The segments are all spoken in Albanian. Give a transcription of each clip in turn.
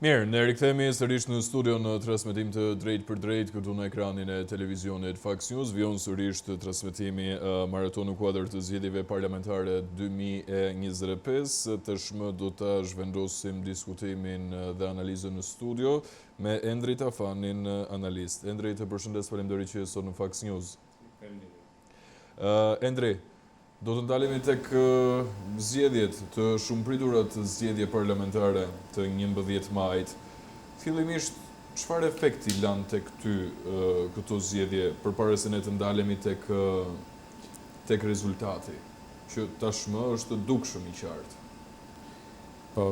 Mirë, ne rikthehemi sërish në studio në transmetim të drejt për drejt këtu në ekranin e televizionit Fox News. Vion sërish të transmetimi maraton në kuadër të zgjedhjeve parlamentare 2025. Tashmë do ta zhvendosim diskutimin dhe analizën në studio me Endri Tafanin, analist. Endri, të përshëndes, faleminderit që je sot në Fox News. Endri, do të ndalemi tek zgjedhjet të shumëpriturat zgjedhje parlamentare të 11 majit. Fillimisht, çfarë efekti lan tek ty këto zgjedhje përpara se ne të ndalemi tek rezultati, që tashmë është dukshëm i qartë? Po,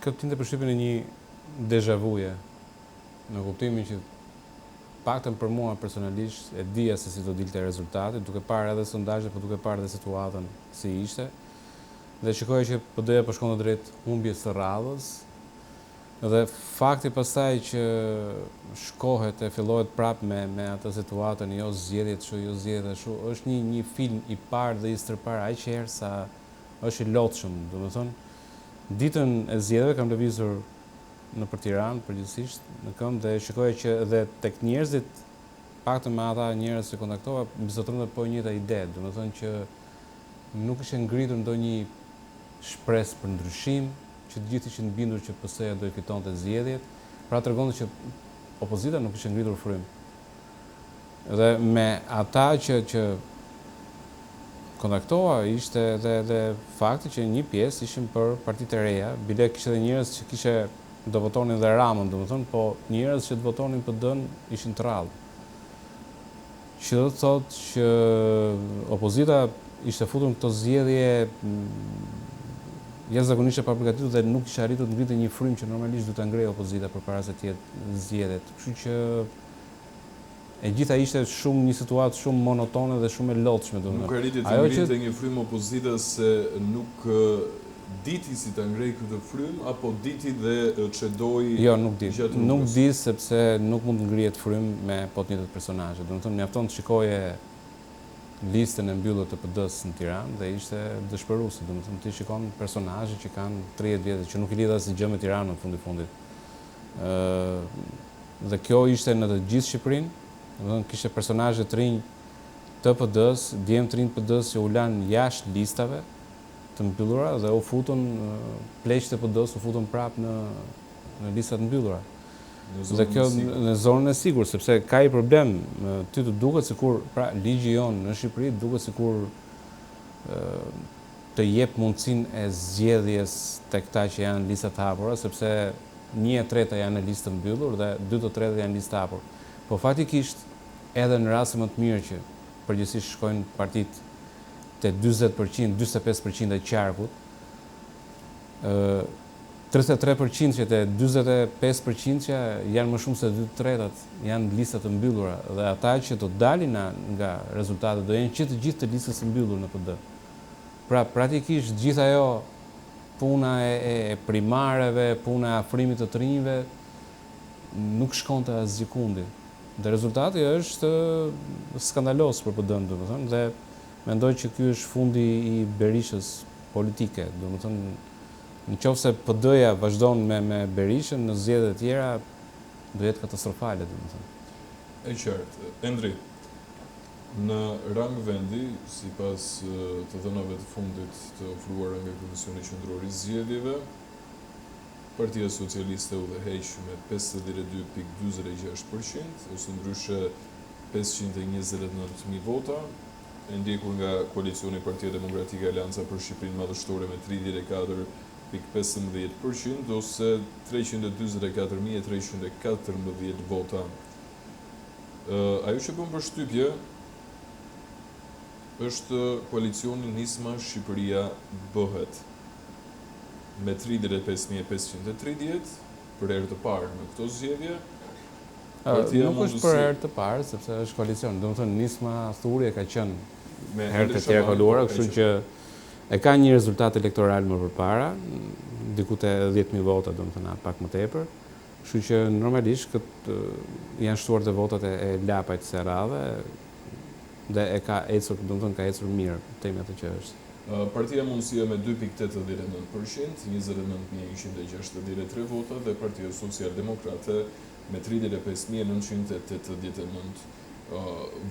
këtë tinte përshtypjen e një déjà vu-je, në kuptimin që paktën për mua personalisht e dija se si do dilte rezultati, duke parë edhe sondazhet, por duke parë edhe situatën si ishte. Dhe shikoja që PD-ja po shkonte drejt humbjes së radhës. Dhe fakti pastaj që shkohet e fillohet prapë me atë situatën, jo zgjedhjet kështu, jo zgjedhjet ashtu, është një film i parë dhe i stërpar aq herë sa është i lotshëm. Domethënë, ditën e zgjedhjeve kam lëvizur nëpër Tiranë përgjithsisht në këmbë dhe shikoja që edhe tek njerëzit, paktën me ata njerëz që kontaktova, bisedonte po njëjta ide, domethënë që nuk ishte ngritur ndonjë shpresë për ndryshim, që të gjithë ishin bindur që PS-ja do i fitonte zgjedhjet, pra tregonte që opozita nuk ishte ngritur frym. Dhe me ata që kontaktova ishte edhe fakti që një pjesë ishin për partitë e reja, bile kishte edhe njerëz që do votonin dhe Ramën, domethënë, po njerëz që të votonin PD-n ishin të rrallë. Që do të thotë që opozita ishte futur në këto zgjedhje jashtëzakonisht e papërgatitur dhe nuk ishte arritur të ngritë një frym që normalisht duhet ta ngrejë opozita përpara se të jetë zgjedhjet. Kështu që e gjitha ishte një situatë shumë monotone dhe shumë e lodhshme, domethënë. Nuk arriti të ngrinte një frym opozita se nuk diti si ta ngrej këtë frym, apo diti dhe çedoi? Jo, nuk di. Nuk di sepse nuk mund të ngrihet frym me po të njëjtat personazhe. Domethënë, mjafton të shikoje listën e mbyllur të PD-s në Tiranë dhe ishte dëshpëruese. Domethënë, ti shikon personazhe që kanë 30 vjet që nuk i lidh asnjë gjë me Tiranën në fundit. Dhe kjo ishte në të gjithë Shqipërinë. Domethënë, kishte personazhe të rinj të PD-s, djemë të rinj të PD-s që u lanë jashtë listave të mbyllura dhe u futën pleqët e PD-s, u futën prapë në listat mbyllura. Dhe kjo në zonën e sigurt, sepse ka i problem, ty të duket sikur, pra ligji jonë në Shqipëri duket sikur të jep mundësinë e zgjedhjes tek këta që janë listat të hapura, sepse 1/3 janë në listë të mbyllur dhe 2/3 janë listë të hapur. Po faktikisht edhe në raste më të mirë që përgjithsisht shkojnë partitë te 40%, 45% e qarkut, 33% që te 45% që janë më shumë se 2/3 janë listat të mbyllura dhe ata që do dalin nga rezultatet do jenë që të gjithë të listës së mbyllur në PD. Pra pratikisht gjithë ajo puna e primareve, puna e afrimit të rinjve nuk shkonte asgjë kundi. Dhe rezultati është skandalos për PD-n, domethënë, dhe mendoj që ky është fundi i Berishës politike, domethënë, nëse PD-ja vazhdon me Berishën në zgjedhjet e tjera, do jetë katastrofale, domethënë. E qartë. Endri, në rang vendi, sipas të dhënave të fundit të ofruara nga Komisioni Qendror i Zgjedhjeve, Partia Socialiste udhëheq me 52.46%, ose ndryshe 529.000 vota, e ndjekur nga koalicioni Partia Demokratike Aleanca për Shqipërinë Madhështore me 34.15%, ose 344.314 vota. Ajo që bën përshtypje është koalicioni Nisma Shqipëria bëhet me 35.530 për herë të parë në këto zgjedhje. Nuk është për herë të parë, sepse është koalicion. Domethënë, Nisma Thuri ka qenë herë të tjera kaluara, kështu që e ka një rezultat elektoral më përpara, diku te 10.000 vota, domethënë pak më tepër. Kështu që normalisht janë shtuar të votat e lapajt së radhe dhe e ka ecur, domethënë ka ecur mirë, themi atë që është. Partia Mundësia me 2,89%, 29.163 vota dhe Partia Social-Demokrate me 35.989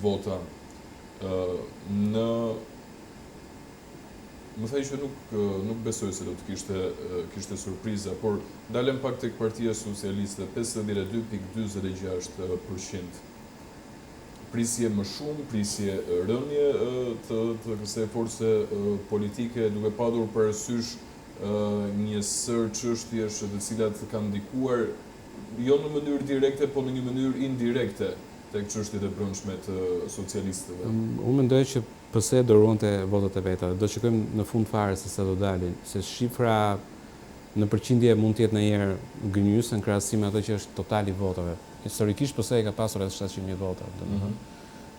vota. Më thaj që nuk besoj se do të kishte surpriza, por dalem pak tek Partia Socialiste, 52,46%. Prisje më shumë, prisje rënje të kësaj force politike, duke padur parasysh një sër çështjesh të cilat kanë ndikuar jo në mënyrë direkte, po në një mënyrë indirekte tek çështjet e brendshme të socialistëve. Unë mendoj që PS do ruante votat e veta. Do shikojmë në fund fare se sa do dalin, se shifra në përqindje mund të jetë ndonjëherë gënjyese në krahasim me atë që është totali votave. Historikisht PS ka pasur edhe 700.000 vota, domethënë.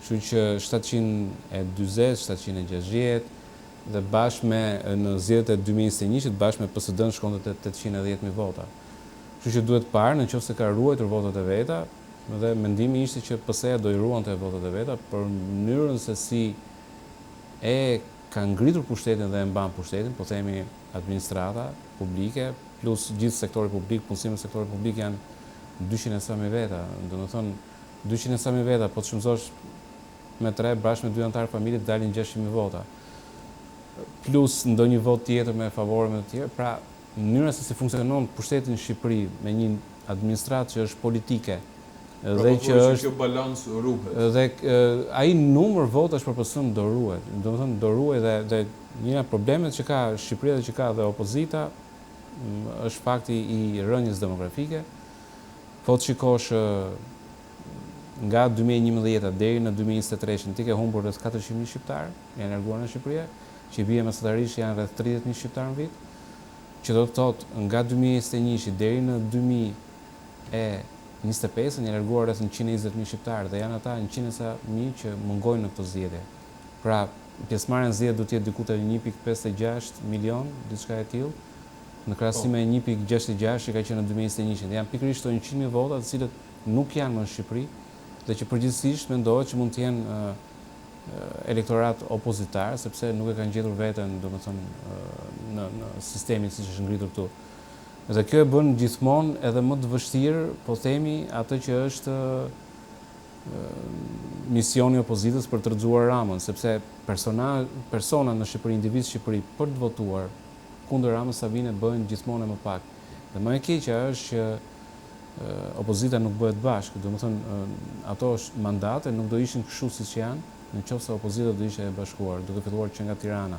Kështu që 740, 760 dhe bashkë me në zgjedhjet e 2021-shit bashkë me PSD-n shkonte te 810.000 vota. Kështu që duhet parë nëse ka ruajtur votat e veta, dhe mendimi ishte që PS-ja do i ruante votat e veta për mënyrën se si e ka ngritur pushtetin dhe e mban pushtetin, po themi administrata publike, plus gjithë sektori publik, punësimet e sektorit publik janë 200.000 veta. Domethënë 200.000 veta, po të shëmzosh me 3 bashkë me 2 antarë familje dalin 600.000 vota. Plus ndonjë vot tjetër me favore me të tjerë. Pra, mënyra se si funksionon pushteti në Shqipëri me një administratë që është politike dhe që është kjo balancë ruhet. Dhe ai numër votash për PS-n do ruhet. Domethënë do ruhet dhe një nga problemet që ka Shqipëria dhe që ka dhe opozita është fakti i rënjes demografike. Po të shikosh nga 2011 deri në 2023 ti ke humbur rreth 400.000 shqiptarë, janë larguar nga Shqipëria, që bie mesatarisht janë rreth 30.000 shqiptarë në vit, që do të thotë nga 2021 deri në 2025 janë larguar rreth 120.000 shqiptarë dhe janë ata 100.000 që mungojnë në këtë zgjedhje. Pra, pjesëmarrja në zgjedhje do të jetë diku te 1.56 milion, diçka e tillë, në krahasim me 1.66 që ka qenë në 2021. Janë pikërisht 100.000 vota të cilët nuk janë më në Shqipëri dhe që përgjithsisht mendohet që mund të jenë elektorat opozitar, sepse nuk e kanë gjetur veten, domethënë në sistemin siç është ngritur këtu. Dhe kjo e bën gjithmonë edhe më të vështirë, po themi, atë që është misioni i opozitës për të rrëzuar Ramën, sepse persona në Shqipëri, individ në Shqipëri për të votuar kundër Ramës Savine bëhen gjithmonë më pak. Dhe më e keqja është që opozita nuk bëhet bashkë, domethënë ato mandate nuk do ishin kështu siç janë, nëse opozita do ishte e bashkuar, duke filluar që nga Tirana.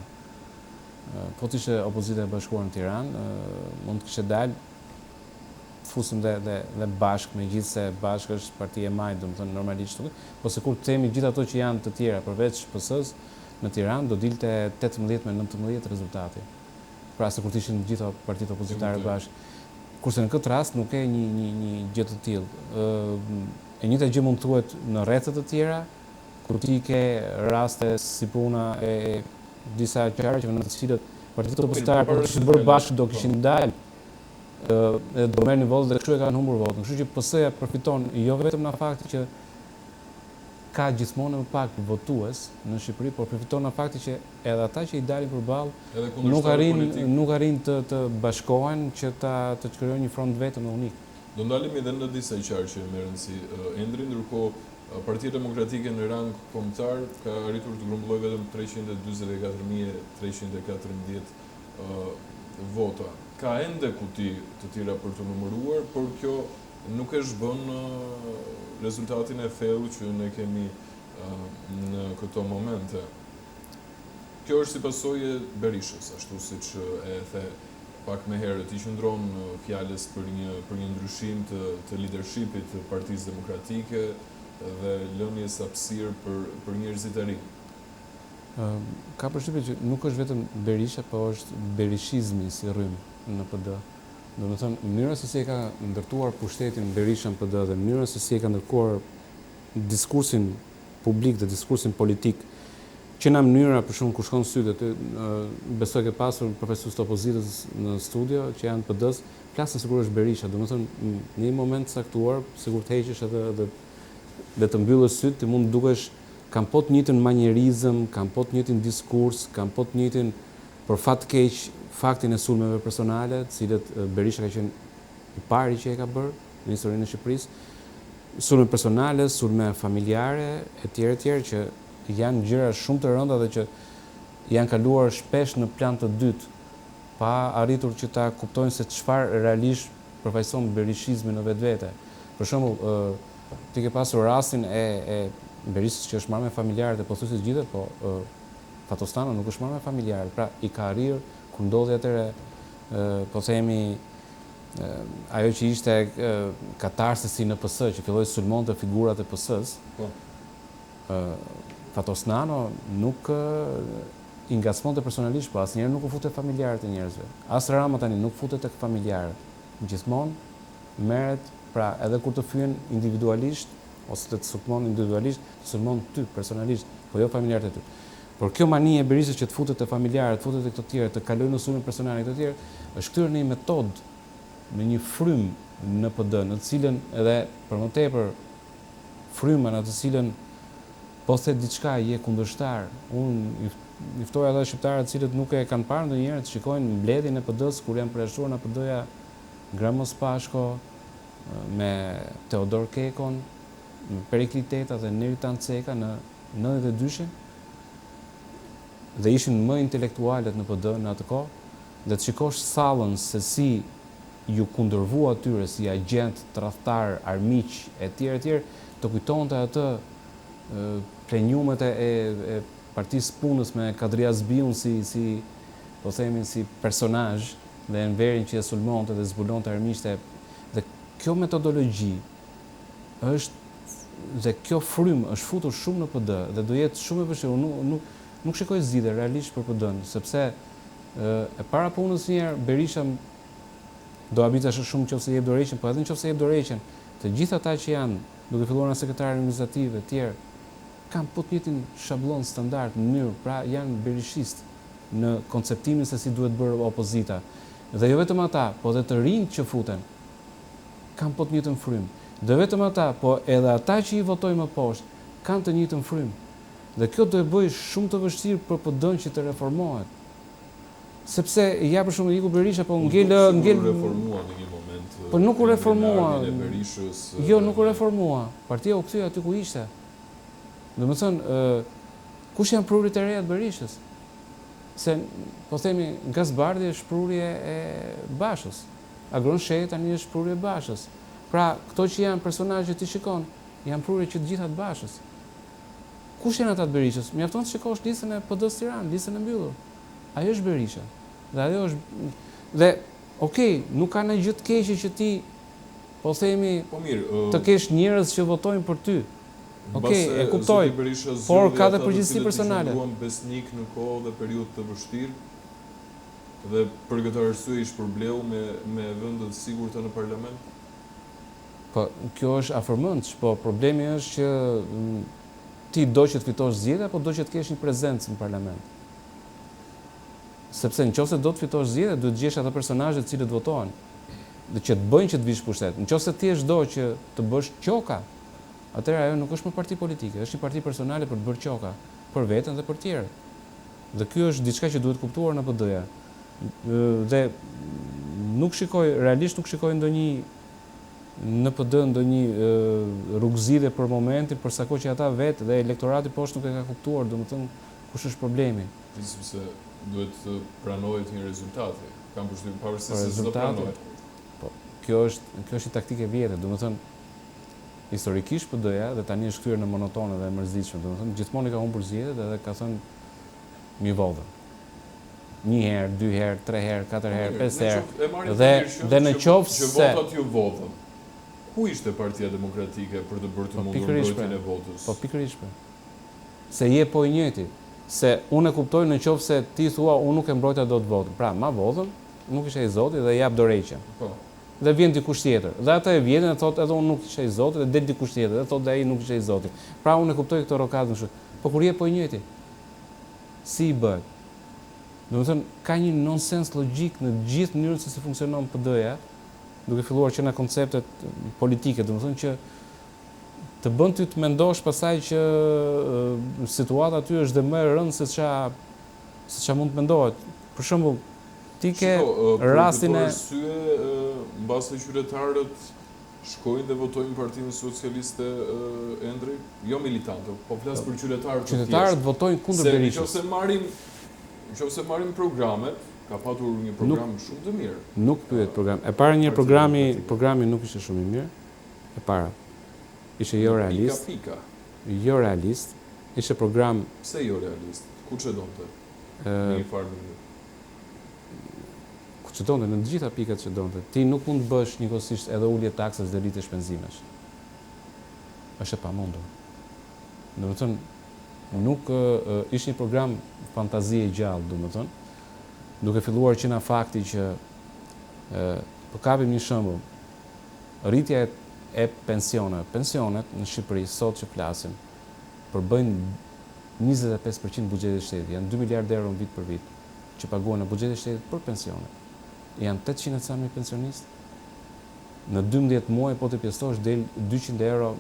Po të ishte opozita e bashkuar në Tiranë, mund të kishte dalë fusim dhe bashkë, megjithse bashkë është partia e majtë, domethënë normalisht, po sikur të themi gjithë ato që janë të tjera përveç PS-s në Tiranë do dilte 18 me 19 rezultati. Pra sikur të ishin gjitha partitë opozitare bashkë. Kurse në këtë rast nuk e një gjë të tillë. E njëjta gjë mund thuhet në rrethet të tjera, kur ti ke raste si puna e disa qarë që në të cilët partitë opozitare për të kishin bërë bashkë do kishin dalë do merrnin votë dhe kështu e kanë humbur votën. Kështu që PS-ja përfiton jo vetëm nga fakti që ka gjithmonë më pak votues në Shqipëri, por përfiton nga fakti që edhe ata që i dalin përballë nuk arrin të bashkohen që të krijojnë një front vetëm unik. Do ndalemi edhe në disa qarë që merren si Endri, ndërkohë Partia Demokratike në rang kombëtar ka arritur të grumbullojë vetëm 344.314 vota. Ka ende kuti të tjera për të numëruar, por kjo nuk e shbën rezultatin e thellë që ne kemi në këto momente. Kjo është si pasojë Berishës, ashtu siç e the pak më herët, i qëndron fjalës për një ndryshim të leadershipit të Partisë Demokratike dhe lënies hapësirë për njerëzit e rinj. Ka përshtypjen që nuk është vetëm Berisha, po është berishizmi si rrym në PD. Domethënë, mënyra se si e ka ndërtuar pushtetin Berisha në PD dhe mënyra se si e ka ndërtuar diskursin publik dhe diskursin politik, që në mënyra për shumë kur shkon sytë, besoj ke pasur profesorët të opozitës në studio që janë PD-s, flasën sikur është Berisha. Domethënë, në një moment caktuar, sikur të heqësh edhe dhe të mbyllësh sytë, ti mund dukesh kanë po të njëjtin manjerizëm, kanë po të njëjtin diskurs, kanë po të njëjtin për fat keq faktin e sulmeve personale, të cilët Berisha ka qenë i pari që e ka bërë në historinë e Shqipërisë. Sulme personale, sulme familjare, etj, që janë gjëra shumë të rënda dhe që janë kaluar shpesh në plan të dytë, pa arritur që ta kuptojnë se çfarë realisht përfaqëson berishizmin në vetvete. Për shembull, ti ke pasur rastin e Berishës që është marrë me familjarët e pothuajse të gjithë, po Fatostano nuk është marrë me familjarët, pra i ka arrirë kur ndodhi atëre, po themi, ajo që ishte katarsisi në PS, që filloi sulmonte figurat e PS-s. Fatostano nuk i ngacmonte personalisht, po asnjëherë nuk u futet familjarët e njerëzve. As Rama tani nuk futet tek familjarët. Gjithmonë merret, pra edhe kur të fyen individualisht ose të sulmon individualisht, të sulmon ty personalisht, po jo familjarët e ty. Por kjo mani e Berishës që të futet te familjarët, të futet te këto të tjerë, të kalojnë në sulme personale këto të tjerë, është kthyer në një metodë, në një frymë në PD, në të cilën edhe për më tepër frymën në të cilën po thet diçka je kundërshtar. Unë i ftoj ata shqiptarët të cilët nuk e kanë parë ndonjëherë të shikojnë mbledhjen e PD-s kur janë përjashtuar në PD-ja Gramos Pashko me Teodor Kekon, Perikli Teta dhe Neritan Ceka në 92-shin, dhe ishin më intelektualet në PD në atë kohë, dhe të shikosh sallën se si ju kundërvua atyre si agent, tradhtar, armiq, etj, të kujtonte atë plenjumet e Partisë Punës me Kadria Zbiun si po themi si personazh dhe Enverin që e sulmonte dhe zbulonte armiqte. Dhe kjo metodologji është dhe kjo frymë është futur shumë në PD dhe do jetë shumë e vështirë. Nuk shikoj zgjidhje realisht për PD-n, sepse e para punës njëherë Berisha do habitash shumë nëse jep dorëheqjen, po edhe nëse jep dorëheqjen, të gjithë ata që janë, duke filluar nga sekretarë administrative e tjerë, kanë po të njëjtin shabllon standard në mënyrë, pra janë berishist në konceptimin se si duhet bërë opozita. Dhe jo vetëm ata, po edhe të rinjt që futen, kanë po të njëjtën frymë. Dhe vetëm ata, po edhe ata që i votojnë më poshtë, kanë të njëjtën frymë. Dhe kjo do e bëj shumë të vështirë për PD-n që të reformohet. Sepse ja për shembull iku Berisha, po ngel reformua në një moment. Po nuk u reformua. Jo, nuk u reformua. Partia u kthye aty ku ishte. Domethënë, kush janë prurit e reja të Berishës? Se po themi Gazbardi është prurje e Bashës. Agron Shehi tani është prurje e Bashës. Pra, këto që janë personazhe ti shikon, janë prurje që të gjitha të Bashës. Kush janë ata të Berishës? Mjafton të shikosh listën e PD-s Tiranë, listën e mbyllur. Ajo është Berisha. Dhe ajo është okay, nuk ka ndonjë gjë të keqe që ti po themi të kesh njerëz që votojnë për ty. Okej, e kuptoj. Por ka dhe përgjegjësi personale. Qëndruan besnik në kohë dhe periudhë të vështirë. Dhe për këtë arsye ish problemu me vende të sigurta në parlament. Po, kjo është afërmendsh, po problemi është që ti do që të fitosh zgjedhja apo do që të kesh një prezencë në parlament. Sepse nëse do të fitosh zgjedhja, duhet të gjesh ata personazhe të cilët votojnë dhe që të bëjnë që të vish pushtet. Nëse ti do që të bësh qoka, atëherë ajo nuk është më parti politike, është një parti personale për të bërë qoka, për veten dhe për tjerët. Dhe kjo është diçka që duhet kuptuar në PD-ja. Dhe realisht nuk shikoj në PD ndonjë rrugëzidhje për momentin, përsa kohë që ata vetë dhe elektorati poshtë nuk e ka kuptuar, domethënë kush është problemi. Sepse duhet të pranohet një rezultati. Kam përshtypjen pavarësisht se s'do pranohet. Po, kjo është një taktikë e vjetër, domethënë historikisht PD-ja dhe tani është kthyer në monotone dhe mërzitshme, domethënë gjithmonë i ka humbur zgjedhjet edhe ka thënë mi vodhën. 1 herë, 2 herë, 3 herë, 4 herë, 5 herë. Dhe në qoftë se votat ju vodhën. Ku ishte Partia Demokratike për të bërë të mundur mbrojtjen e votës? Po pikërisht. Se je po i njëjti. Se unë e kuptoj në qoftë se ti thua unë nuk e mbrojta dot votën. Pra, ma vodhën, nuk isha i Zotit dhe jap dorëheqjen. Po. Dhe vjen dikush tjetër. Dhe ata e vjen dhe thotë edhe unë nuk isha i Zotit dhe del dikush tjetër dhe thotë ai nuk isha i Zotit. Pra unë e kuptoj këtë rokadën kështu. Po kur je po i njëjti. Si i bëhet? Domethënë ka një nonsens logjik në gjithë mënyrën se si funksionon PD-ja, duke filluar që nga konceptet politike, domethënë që të bën ty të mendosh pasaj që situata aty është dhe më e rëndë se ç'a mund të mendohet. Për shembull, ti ke rastin e mbas se qytetarët shkojnë dhe votojnë Partinë Socialiste Endri, jo militantë, po flas për qytetarët. Qytetarët votojnë kundër Berishës. Nëse marrim programet, ka patur një program shumë të mirë. Nuk pyet program. E para një programi nuk ishte shumë i mirë. E para ishte jo realist. Pika. Jo realist. Ishte program. Pse jo realist? Ku çdonte? Në një farë mënyrë. Ku çdonte në të gjitha pikat që donte. Ti nuk mund të bësh njëkohësisht edhe ulje taksës dhe rritje shpenzimesh. Është e pamundur. Domethënë nuk ishte një program fantazie e gjallë, domethënë. Duke filluar që nga fakti që po kapim një shembull, rritja e pensionet në Shqipëri sot që flasim përbëjnë 25% buxhetit shtetit, janë 2 miliardë euro në vit për vit që paguhen në buxhetin e shtetit për pensionet. Janë 800 e ca mijë pensionistë. Në 12 muaj po të pjestosh del 200 euro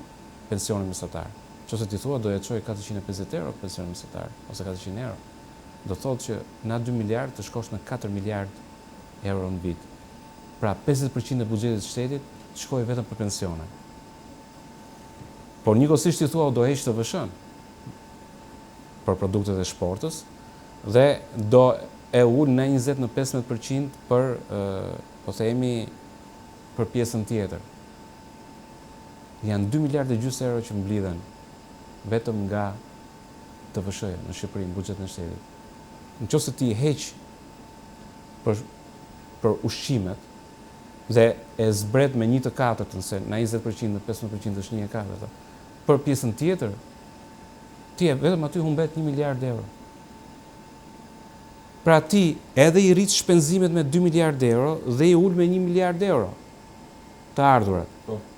pensioni mesatar. Nëse ti thua do ja çoj 450 euro pension mesatar ose 400 euro, do thotë që na 2 miliardë të shkosh në 4 miliardë euro në vit. Pra 50% e buxhetit të shtetit shkoi vetëm për pensione. Por njëkohësisht ti thua do heq TVSH-n për produktet e shportës dhe do e ul në 20 në 15% për po themi për pjesën tjetër. Janë 2 miliardë e gjysmë euro që mblidhen vetëm nga TVSH-ja në Shqipëri, në buxhetin e shtetit. Nëse ti heq për ushqimet dhe e zbret me 1/4, nëse na 20% dhe 15% është 1/4, për pjesën tjetër, ti vetëm aty humbet 1 miliardë euro. Pra ti edhe i rrit shpenzimet me 2 miliardë euro dhe i ul me 1 miliardë euro të ardhurat.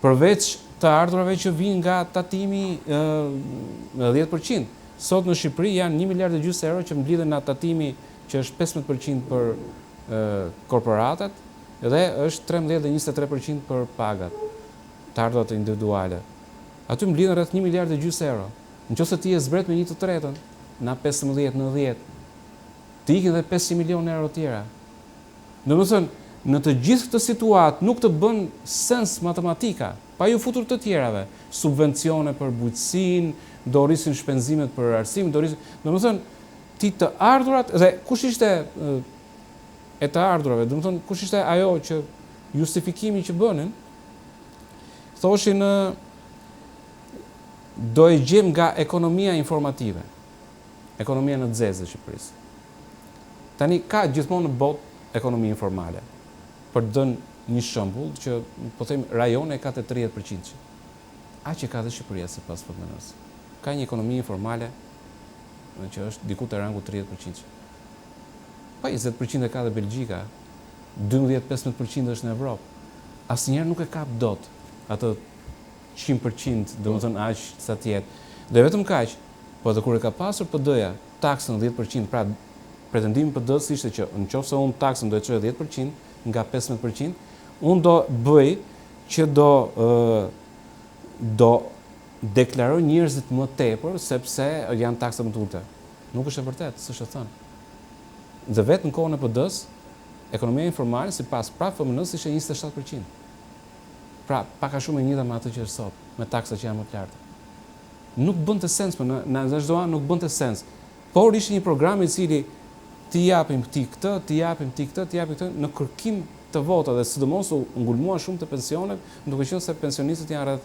Përveç të ardhurave që vijnë nga tatimi në 10%. Sot në Shqipëri janë 1 miliardë e gjysmë euro që mblidhen nga tatimi që është 15% për korporatat dhe është 13 dhe 23% për pagat, të ardhurat individuale. Aty mblidhen rreth 1 miliardë e gjysmë euro. Nëse ti e zbret me 1/3, na 15 në 10, ti ikin dhe 500 milionë euro tjera. Domethënë, në të gjithë këtë situatë nuk të bën sens matematika, pa ju futur të tjerave, subvencione për bujqësinë, do rrisin shpenzimet për arsim, domethënë, ti të ardhurat dhe kush ishte e të ardhurave, domethënë kush ishte ajo që justifikimi që bënin, thoshin do e gjejmë nga ekonomia informative, ekonomia në zezë e Shqipërisë. Tani ka gjithmonë në botë ekonomi informale. Për të dhënë një shembull që po them rajone ka të 30%. Aq që ka dhe Shqipëria sipas FMN-s. Ka një ekonomi informale që është diku te rangu 30%. Pa 20% e ka dhe Belgjika, 12-15% është në Evropë. Asnjëherë nuk e kap dot atë 100%, domethënë aq sa të jetë. Dhe vetëm kaq, po edhe kur e ka pasur PD-ja taksën 10%, pra pretendimi i PD-s ishte që nëse unë taksën do e çoj 10% nga 15%, unë do bëj që do deklaroj njerëzit më tepër sepse janë taksa më të ulta. Nuk është e vërtetë, s'është e thënë. Dhe vetë në kohën e PD-s, ekonomia informale sipas FMN-s ishte 27%. Pra, pak a shumë e njëjta me atë që është sot, me taksa që janë më të larta. Nuk bën të sens, në çdo anë nuk bën të sens. Por ishte një program i cili ti japim ti këtë, ti japim ti këtë, ti japim këtë në kërkim të vota dhe sidomos u ngulmua shumë të pensionet, duke qenë se pensionistët janë rreth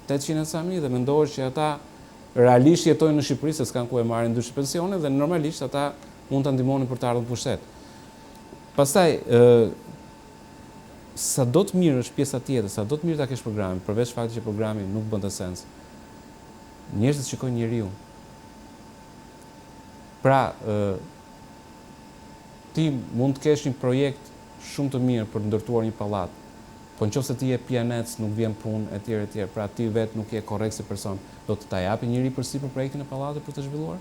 800.000 dhe mendohesh që ata realisht jetojnë në Shqipëri se s'kan ku e marrin ndryshe pensione dhe normalisht ata mund ta ndihmonin për të ardhur në pushtet. Pastaj sa do të mirë është pjesa tjetër, sa do të mirë ta kesh programin, përveç faktit që programi nuk bën të sens. Njerëzit shikojnë njeriu. Pra, ti mund të kesh një projekt shumë të mirë për të ndërtuar një pallat, po nëse ti je pianec, nuk vjen punë etj, pra ti vetë nuk je korrekt si person, do të ta japi njëri përsi për projektin e pallatit për të zhvilluar?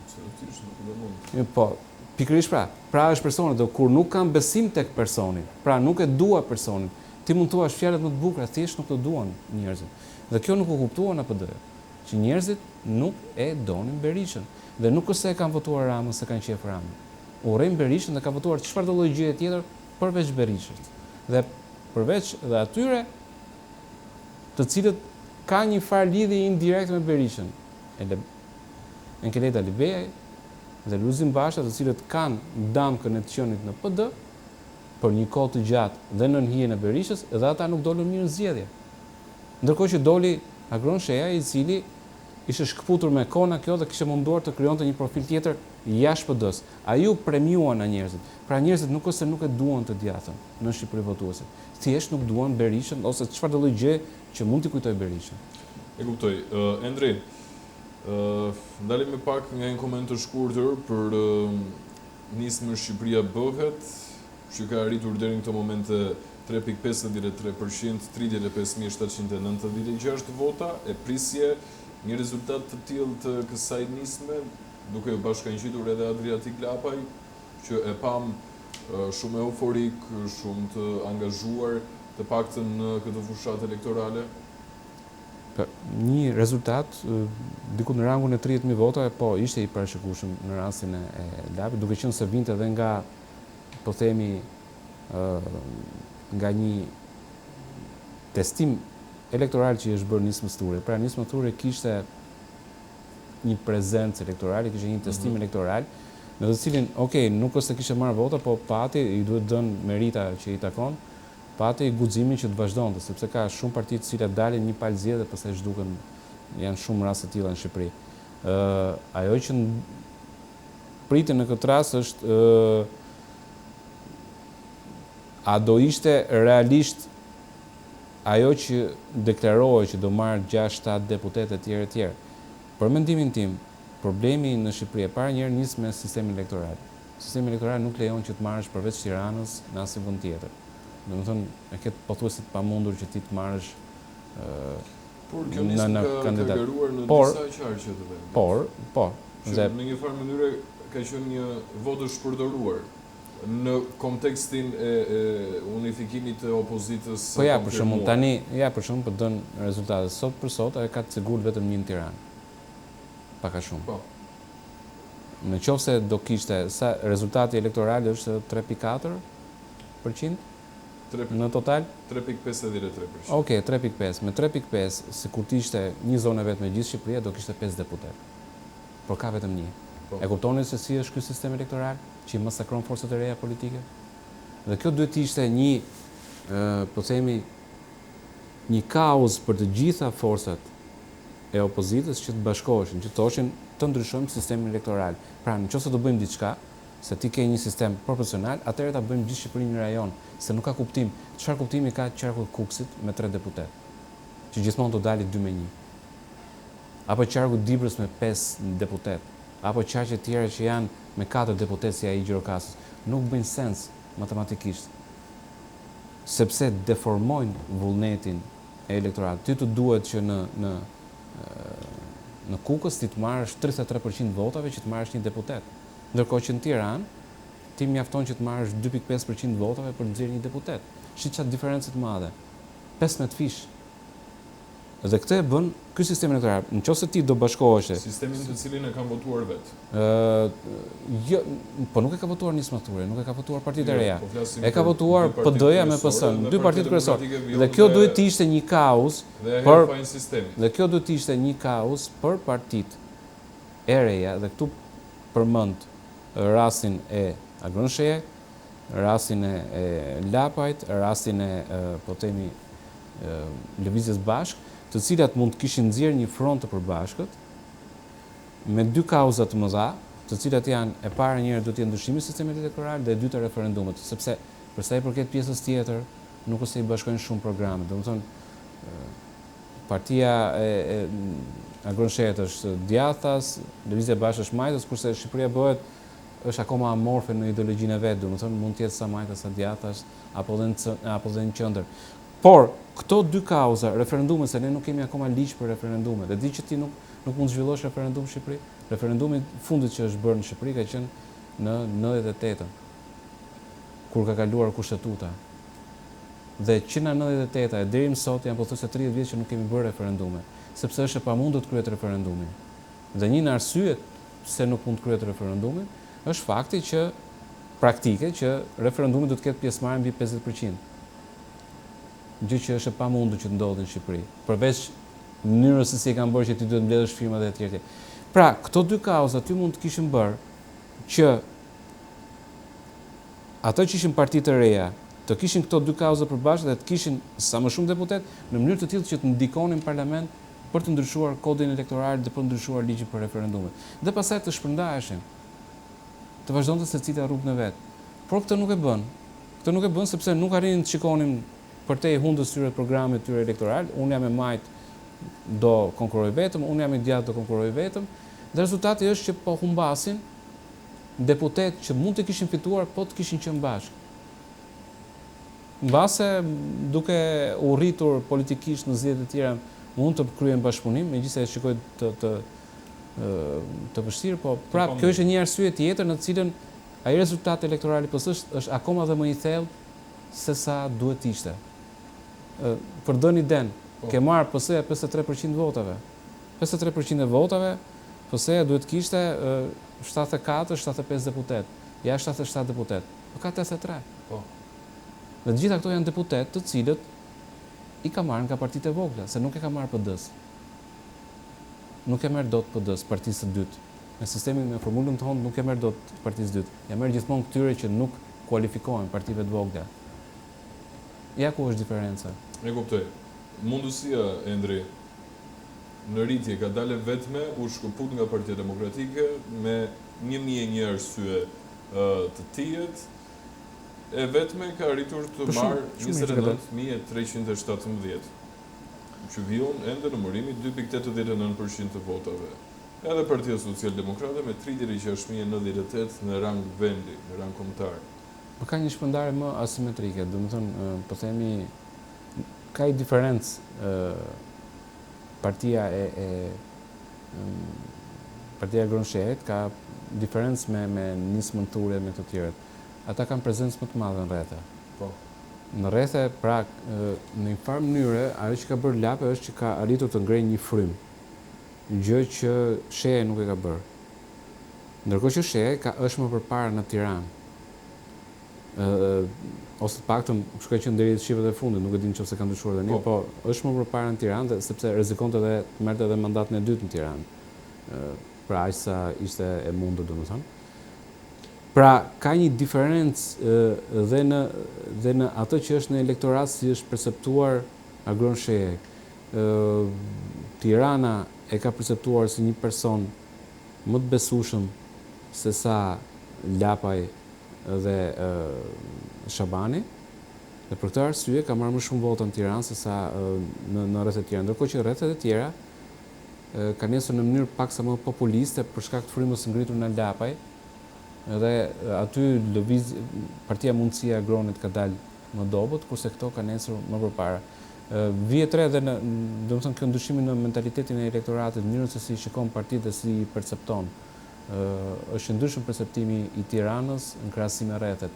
Absolutisht nuk do mund. Po, pikërisht pra është personi, dhe kur nuk kam besim tek personi, pra nuk e dua personin, Ti mund thua fjalët më të bukura, thjesht nuk të duan njerëzit. Dhe kjo nuk u kuptuan APD, që njerëzit nuk e donin Berishën. Dhe nuk është se e kanë votuar Ramën, se kanë qef Ramën. Urrejnë Berishën dhe kanë votuar çfarë do lloj gjëje tjetër përveç Berishës. Dhe përveç dhe atyre të cilët ka një farë lidhje indirekt me Berishën. Enkeleta Libej dhe Lulzim Basha, të cilët kanë damkën e të qenit në PD për një kohë të gjatë dhe nën hijen e Berishës, dhe ata nuk dolën mirë në zgjedhje. Ndërkohë që doli Agron Sheja, i cili ishte shkëputur me kona kjo dhe kishte munduar të krijonte një profil tjetër jashtë PD-s. Ai u premiuan nga njerëzit. Pra njerëzit nuk është se nuk e duan të djathtën në Shqipëri votuesit. Thjesht nuk duan Berishën ose çfarë do lloj gjë që mund t'i kujtoj Berishën. E kuptoj. Endri, ndalim me pak nga një koment të shkurtër për nismën Shqipëria bëhet, që ka arritur deri në këtë moment 3.53%, 35.796 vota, e prisje një rezultat të tillë të kësaj nisme, duke bashkangjitur edhe Adriatik Lapaj, që e pam shumë euforik, shumë të angazhuar, të paktën në këtë fushat elektorale. Një rezultat diku në rangun e 30.000 vota, po ishte i parashikueshëm në rastin e Lapit, duke qenë se vinte edhe nga, po themi, nga një testim elektoral që i është bërë Nismës Thure. Pra Nisma Thure kishte një prezencë elektorale, kishte një testim elektoral, në të cilin, nuk është se kishte marrë vota, po pati i duhet dhënë merita që i takon, pati guximin që të vazhdonte, sepse ka shumë parti të cilat dalin një palë zgjedhje dhe pastaj zhduken, janë shumë raste të tilla në Shqipëri. Ajo që pritet në këtë rast është a do ishte realisht ajo që deklarohej që do marrë 6-7 deputet e tjerë. Për mendimin tim, problemi në Shqipëri e para njëherë nis me sistemin elektoral. Sistemi elektoral nuk lejon që të marrësh përveç Tiranës në asnjë vend tjetër. Domethënë, e ke pothuajse të pamundur që ti të marrësh por kjo nismë ka garuar në disa qarqe të vendit. Po. Në një farë mënyrë ka qenë një votë shpërdoruar në kontekstin e unifikimit të opozitës. Po ja, për shembull, tani, për shembull, po dën rezultatet. Sot për sot, ai ka të sigurt vetëm një në Tiranë. Pak a shumë. Po. Në qoftë se do kishte, sa rezultati elektoral është 3.4% në total? 3.53%. Okej, 3.5. Me 3.5, sikur të ishte një zonë vetë me gjithë Shqipëria, do kishte 5 deputet. Por ka vetëm një. E kuptoni se si është ky sistem elektoral që i masakron forcat e reja politike? Dhe kjo duhet të ishte një, po themi, një kauz për të gjitha forcat e opozitës që të bashkoheshin, që të thoshin të ndryshojmë sistemin elektoral. Pra, nëse do bëjmë diçka, se ti ke një sistem proporcional, atëherë ta bëjmë gjithë Shqipërinë në rajon, se nuk ka kuptim. Çfarë kuptimi ka qarku i Kukësit me 3 deputet, që gjithmonë do dalë 2-1. Apo qarku i Dibrës me 5 deputet, apo qarqe tjera që janë me 4 deputet si ai Gjirokastës, nuk bëjnë sens matematikisht. Sepse deformojnë vullnetin e elektoratit. Ty të duhet që në Kukës ti të marrësh 33% votave që të marrësh një deputet. Ndërkohë që në Tiranë ti mjafton që të marrësh 2.5% votave për të nxjerrë një deputet. Shit çfarë diferencë të madhe. 15 fish. Dhe këtë e bën ky sistem elektoral. Nëse ti do bashkoheshe sistemin të cilin e kanë votuar vetë. Jo, po nuk e ka votuar Nisma Thure, nuk e ka votuar Partitë e Reja. E ka votuar PD-ja me PS-n, 2 partitë kryesore. Dhe kjo duhet të ishte një kauz Dhe kjo duhet të ishte një kauz për Partitë e Reja, dhe këtu përmend rastin e Agron Sheje, rastin e Lapajt, rastin e po themi Lëvizjes Bashk, të cilat mund të kishin nxjerrë një front të përbashkët me 2 kauza të mëdha, të cilat janë e para njëherë do të jetë ndryshimi i sistemit elektoral dhe e dyta referendumit, sepse për sa i përket pjesës tjetër nuk është se i bashkojnë shumë programe. Domethënë partia e Agron Shehit është Djathtas, Lëvizja Bashkë është Majtas, kurse Shqipëria bëhet është akoma amorfe në ideologjinë e vet, domethënë mund të jetë sa Majtas sa Djathtas apo dhe në qendër. Por këto 2 kauza, referendumet, se ne nuk kemi akoma ligj për referendumet. Dhe di që ti nuk mund të zhvillosh referendum në Shqipëri. Referendumi fundit që është bërë në Shqipëri ka qenë në 98-ën, kur ka kaluar kushtetuta. Dhe që nga 98 e deri më sot janë pothuajse 30 vjet që nuk kemi bërë referendume, sepse është e pamundur të kryhet referendumi. Dhe një nga arsyet pse nuk mund të kryhet referendumi është fakti që praktike që referendumi do të ketë pjesëmarrje mbi 50%. Gjë që është e pamundur që të ndodhë në Shqipëri. Përveç mënyrës se si e kanë bërë që ti duhet mbledhësh firmat e tjerë. Pra, këto dy kauza ty mund të kishin bërë që ato që ishin parti të reja të kishin këto dy kauza përbashkët dhe të kishin sa më shumë deputet në mënyrë të tillë që të ndikonin parlament për të ndryshuar kodin elektoral dhe për të ndryshuar ligjin për referendume. Dhe pastaj të shpërndaheshin. Të vazhdonte secila rrugën e vet. Por këtë nuk e bën. Këtë nuk e bën sepse nuk arrin të shikonin përtej hundës tyre programit tyre elektoral. Unë jam e majt do konkurroj vetëm, unë jam i djathtë do konkurroj vetëm. Dhe rezultati është që po humbasin deputet që mund të kishin fituar po të kishin qenë bashkë. Mbase duke u rritur politikisht në zgjedhjet e tjera mund të kryen bashkëpunim, megjithëse e shikoj të vështirë, po prapë kjo është një arsye tjetër në të cilën ai rezultati elektoral i PS-së është akoma dhe më i thellë se sa duhet të ishte. Për dëni den, ke marrë PS-ja 53% votave. 53% e votave, PS-ja duhet të kishte 74-75 deputet, ja 77 deputet. Po ka 83. Po. Dhe të gjitha këto janë deputet të cilët i ka marrë nga partitë e vogla, se nuk e ka marrë PD-s. Nuk e merr dot PD-s, partisë së dytë. Në sistemin me formulën tonë nuk e merr dot partisë së dytë. Ja merr gjithmonë këtyre që nuk kualifikohen partive të vogla. Ja ku është diferenca. E kuptoj. Mundësia Endri në rritje ka dalë vetme u shkëput nga Partia Demokratike me 1001 arsye të tijet. E vetme ka arritur të marrë 29.317, që vijon ende numërimi 2.89% të votave. Edhe Partia Social-Demokrate me 36.098 në rang vendi, në rang kombëtar. Po ka një shpërndarje më asimetrike, do të thënë, po themi, ka i diferencë partia Partia e Gronshehet ka diferencë me Nismën Ture me të tjerët. Ata kanë prezencë më të madhe në rrethe. Po. Në rrethe, pra, në një farë mënyre, ajo që ka bërë Lape është që ka arritur të ngrejë një frym. Gjë që Sheja nuk e ka bërë. Ndërkohë që Sheja është më përpara në Tiranë. Ose të paktën shkoj që deri të shqivet e fundit, nuk e di nëse kanë ndryshuar tani, po është më përpara në Tiranë sepse rrezikonte edhe të merrte edhe mandatin e dytë në Tiranë. Pra aq sa ishte e mundur, domethënë. Pra, ka një diferencë dhe në ato që është në elektorat si është perceptuar Agron Shehe. Tirana e ka perceptuar si një person më të besueshëm se sa Lapaj dhe Shabani. Dhe për këtë arsye ka marrë më shumë vota në Tiranë se sa në rrethet e tjera. Ndërkohë që rrethet e tjera kanë nisur në mënyrë paksa më populiste për shkak të frymës së ngritur në Lapaj. Dhe aty Partia Mundësia e Agronit ka dalë më dobët, kurse këto kanë nesër më përpara. Vihet re dhe domethënë kjo ndryshimi në mentalitetin e elektoratit, mënyrën se si shikon partitë dhe si i percepton. Është ndryshëm perceptimi i Tiranës në krahasim me rrethet.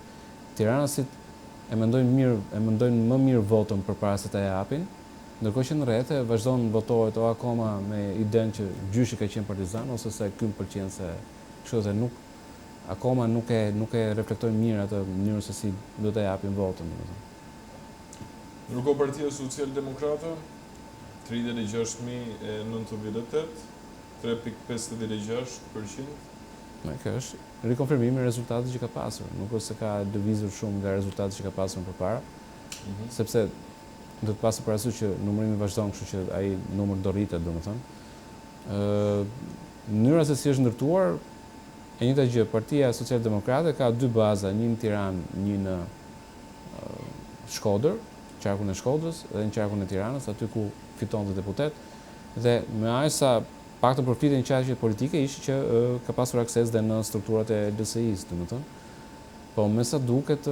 Tiranasit e mendojnë më mirë votën përpara se ta japin, ndërkohë që në rrethe vazhdon votohet o akoma me idenë që gjyshi ka qenë partizan ose se ky më pëlqen se kështu dhe akoma nuk e reflektojnë mirë atë mënyrën se si do të japin votën. Ndërkohë Partia Social-Demokrate 36.098, 3.56%. Kjo është rikonfirmimi i rezultatit që ka pasur, nuk është se ka lëvizur shumë nga rezultati që ka pasur më përpara, sepse do të pasur parasysh që numërimi vazhdon, kështu që ai numër do rritet, domethënë. Mënyra se si është ndërtuar e njëjta gjë, Partia Social-Demokrate ka dy baza, një në Tiranë, një në Shkodër, qarkun e Shkodrës dhe në qarkun e Tiranës, aty ku fiton dhe deputet. Dhe me aq sa paktën përfitën qaqe politike ishte që ka pasur akses dhe në strukturat e LSI-s, domethënë. Po me sa duket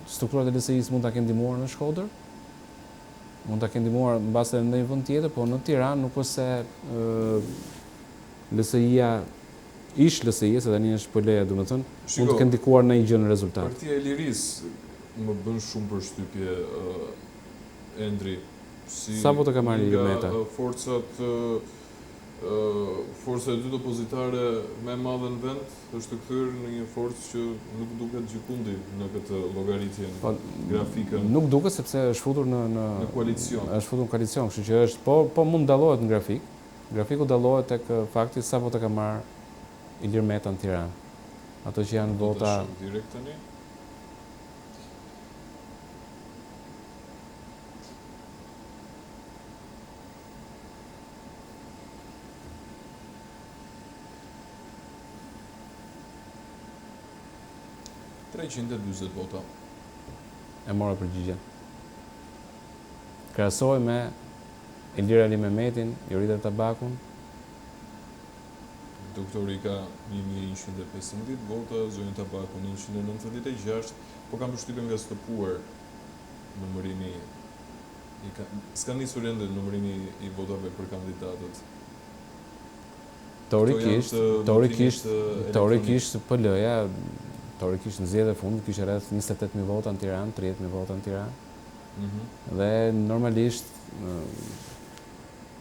strukturat e LSI-s mund ta kenë ndihmuar në Shkodër. Mund ta kenë ndihmuar mbase në ndonjë vend tjetër, po në Tiranë nuk është se LSI-ja LSI, se tani është PL-ja, domethënë, mund të kenë ndikuar në një gjë në rezultat. Partia e Lirisë më bën shumë përshtypje Endri, si Sa vota ka marrë Ilir Meta? Forca e dytë opozitare më e madhe në vend është të kthyer në një forcë që nuk duket gjikundi në këtë llogaritjen grafikën. Nuk duket sepse është futur në koalicion. Është futur në koalicion, kështu që është po mund dallohet në grafik. Grafiku dallohet tek fakti sa vota ka marrë Ilir Meta në Tiranë. Ato që janë vota direkt tani. $340 vota. E mora përgjigjen. Krahasoj me Ilir Ali Mehmetin, Jorita Tabakun. Doktori ka 1115 vota, Zonjë Tabakun 196, po kam përshtypjen nga stopuar numërimi s'ka nisur ende numërimi i votave për kandidatët. Teorikisht PL-ja teorikisht në zgjedhjet e fundit kishte rreth 28.000 vota në Tiranë, 30.000 vota në Tiranë. Dhe normalisht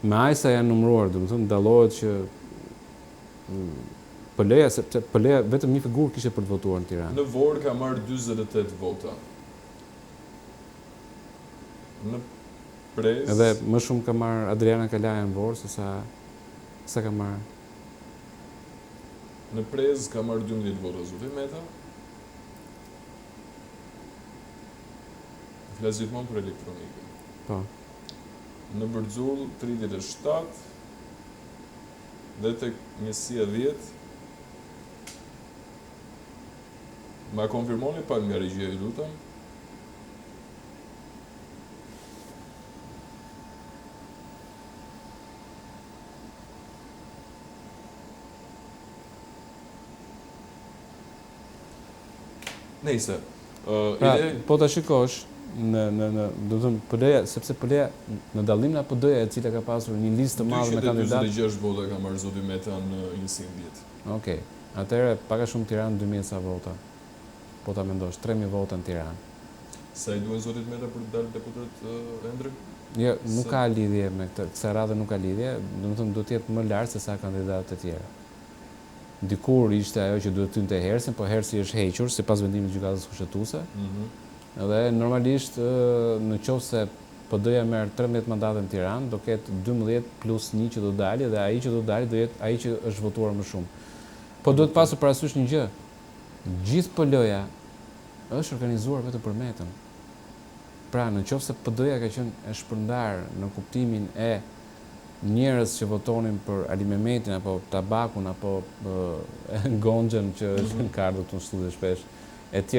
me aq sa janë numëruar, domethënë dallohet që PL-ja, sepse PL-ja vetëm një figurë kishte për të votuar në Tiranë. Në Vorë ka marrë 48 vota. Në Prez edhe më shumë ka marrë Adriana Kalaja në Vorë se sa ka marrë. Në Prez ka marrë 12 vota Zoti Meta. Flas gjithmonë për elektronikën. Po. Në Bërxull 37 dhe tek njësia 10. Ma konfirmoni pak nga regjia, ju lutem. Nejse. Po ta shikosh do të thënë PD-ja, sepse PD-ja në dallim nga PD-ja e cila ka pasur një listë të madhe me kandidatë. 246 vota ka marrë Zoti Meta në njësinë 10. Okej. Atëherë pak a shumë Tiranë 2000 sa vota. Po ta mendosh 3000 vota në Tiranë. Sa i duhen Zotit Meta për të dalë deputet Endri? Jo, nuk ka lidhje me këtë. Kësaj radhe nuk ka lidhje, domethënë do të jetë më lart se sa kandidatët e tjerë. Dikur ishte ajo që duhet tynte Hersin, po Hersi është hequr sipas vendimit të gjykatës kushtetuese. Dhe normalisht në qoftë se PD-ja merr 13 mandate në Tiranë, do ketë 12 plus 1 që do dalë dhe ai që do dalë do jetë ai që është votuar më shumë. Po duhet pasur parasysh një gjë. Gjithë PL-ja është organizuar vetëm për Metën. Pra, në qoftë se PD-ja ka qenë e shpërndar në kuptimin e njerëz që votonin për Ali Mehmetin apo Tabakun apo Gonxhën që është në ardhur këtu në studio shpesh, etj.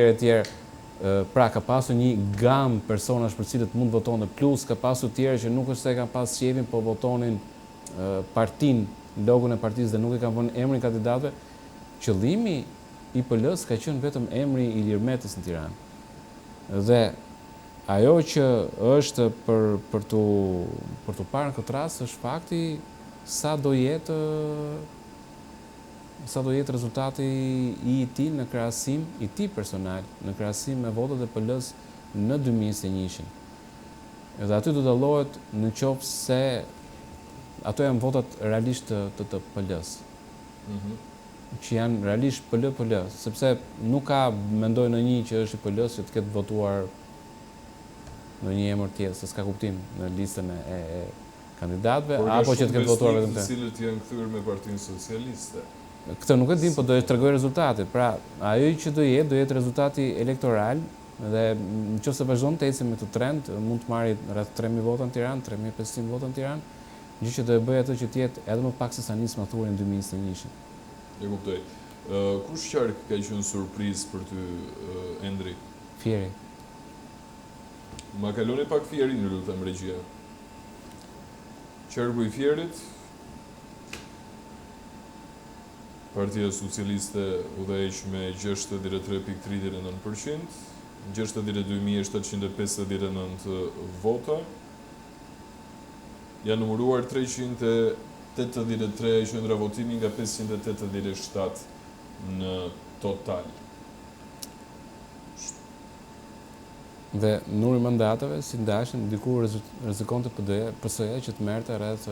Pra ka pasur një gamë personash për cilët mund votonin, plus ka pasur tjerë që nuk është se kanë pas qefin, po votonin partin, logon e partisë dhe nuk e kanë vënë emrin kandidatëve. Qëllimi i PL-s ka qenë vetëm emri i Ilir Metës në Tiranë. Dhe ajo që është për tu parë në këtë rast është fakti sa do jetë rezultati i tij në krahasim, i tij personal, në krahasim me votat e PL-s në 2021. Edhe aty do dallohet në qoftë se ato janë votat realisht të PL-s. Që janë realisht PL, sepse nuk ka mendoj në një që është i PL-s që të ketë votuar në një emër tjetër, se s'ka kuptim në listën e kandidatëve, apo që të ketë votuar vetëm të. Por ka shumë besnik të cilët janë kthyer me Partinë Socialiste. Këtë nuk e dim, po do të tregoj rezultatet. Pra, ajo që do jetë rezultati elektoral dhe nëse vazhdon të ecë me këtë trend, mund të marrë rreth 3000 vota në Tiranë, 3500 vota në Tiranë, gjë që do e bëjë atë që të jetë edhe më pak se sa nis mathurin 2021. E kuptoj. Kush qark ka qenë surprizë për ty, Endri? Fieri. Ma kaloni pak Fierin, ju lutem regjia. Qarku i Fierit, Partia Socialiste udhëheq me 63.39%, 62.759 vota. Janë numëruar 383 qendra votimi nga 587 në total. Dhe numri mandateve si ndashin diku rrezikonte PS-ja që të merrte rreth